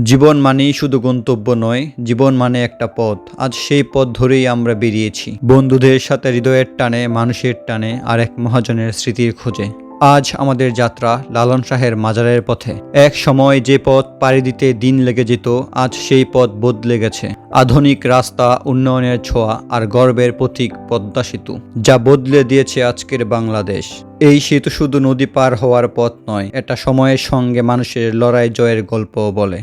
জীবন মানেই শুধু গন্তব্য নয়, জীবন মানে একটা পথ। আজ সেই পথ ধরেই আমরা বেরিয়েছি, বন্ধুদের সাথে হৃদয়ের টানে, মানুষের টানে, আর এক মহাজনের স্মৃতির খোঁজে। আজ আমাদের যাত্রা লালন শাহের মাজারের পথে। এক সময় যে পথ পাড়ি দিতে দিন লেগে যেত, আজ সেই পথ বদলে গেছে। আধুনিক রাস্তা, উন্নয়নের ছোঁয়া আর গর্বের প্রতীক পদ্মা সেতু, যা বদলে দিয়েছে আজকের বাংলাদেশ। এই সেতু শুধু নদী পার হওয়ার পথ নয়, এটা সময়ের সঙ্গে মানুষের লড়াই জয়ের গল্পও বলে।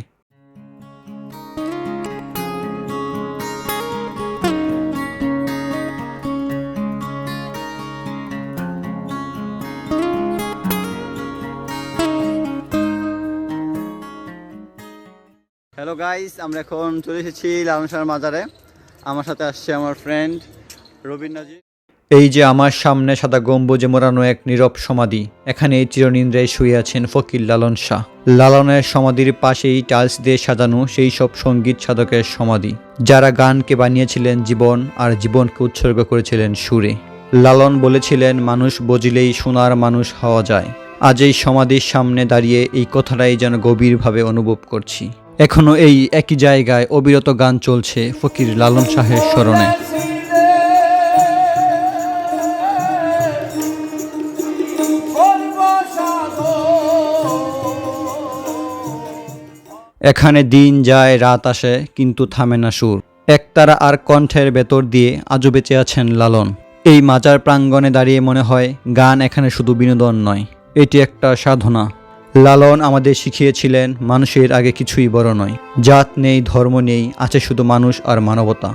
হ্যালো গাইস, আমরা এখন চলে এসেছি লালন শাহের মাজারে। আমার সাথে আসছে আমার ফ্রেন্ড রবিন নাজির। এই যে আমার সামনে সাদা গম্বুজে মোড়ানো এক নীরব সমাধি, এখানে চিরনিন্দ্রায় শুয়ে আছেন ফকির লালন শাহ। লালনের সমাধির পাশেই টাইলস দিয়ে সাজানো সেই সব সঙ্গীত সাধকের সমাধি, যারা গানকে বানিয়েছিলেন জীবন আর জীবনকে উৎসর্গ করেছিলেন সুরে। লালন বলেছিলেন, মানুষ বুঝিলেই সোনার মানুষ হওয়া যায়। আজ এই সমাধির সামনে দাঁড়িয়ে এই কথাটাই যেন গভীরভাবে অনুভব করছি। এখনো এই একই জায়গায় অবিরত গান চলছে ফকির লালন শাহের স্মরণে। এখানে দিন যায় রাত আসে, কিন্তু থামে না সুর। একতারা আর কণ্ঠের ভেতর দিয়ে আজও বেঁচে আছেন লালন। এই মাজার প্রাঙ্গণে দাঁড়িয়ে মনে হয়, গান এখানে শুধু বিনোদন নয়, এটি একটা সাধনা। লালন আমাদের শিখিয়েছিলেন, মানুষের আগে কিছুই বড় নয়। জাত নেই, ধর্ম নেই, আছে শুধু মানুষ আর মানবতা।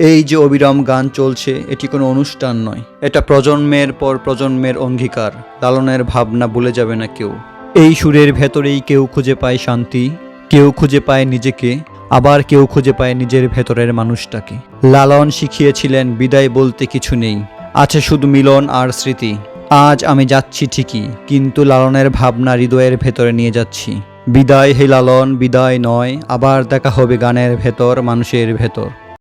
এই যে অবিরাম গান চলছে, এটি কোনো অনুষ্ঠান নয়, এটা প্রজন্মের পর প্রজন্মের অঙ্গীকার। লালনের ভাবনা ভুলে যাবে না কেউ। এই সুরের ভেতরেই কেউ খুঁজে পায় শান্তি, কেউ খুঁজে পায় নিজেকে, আবার কেউ খুঁজে পায় নিজের ভেতরের মানুষটাকে। লালন শিখিয়েছিলেন, বিদায় বলতে কিছু নেই, আছে শুধু মিলন আর স্মৃতি। আজ আমি যাচ্ছি ঠিকই, কিন্তু লালনের ভাবনা হৃদয়ের ভেতরে নিয়ে যাচ্ছি। বিদায় হে লালন, বিদায় নয়, আবার দেখা হবে গানের ভেতর, মানুষের ভেতর।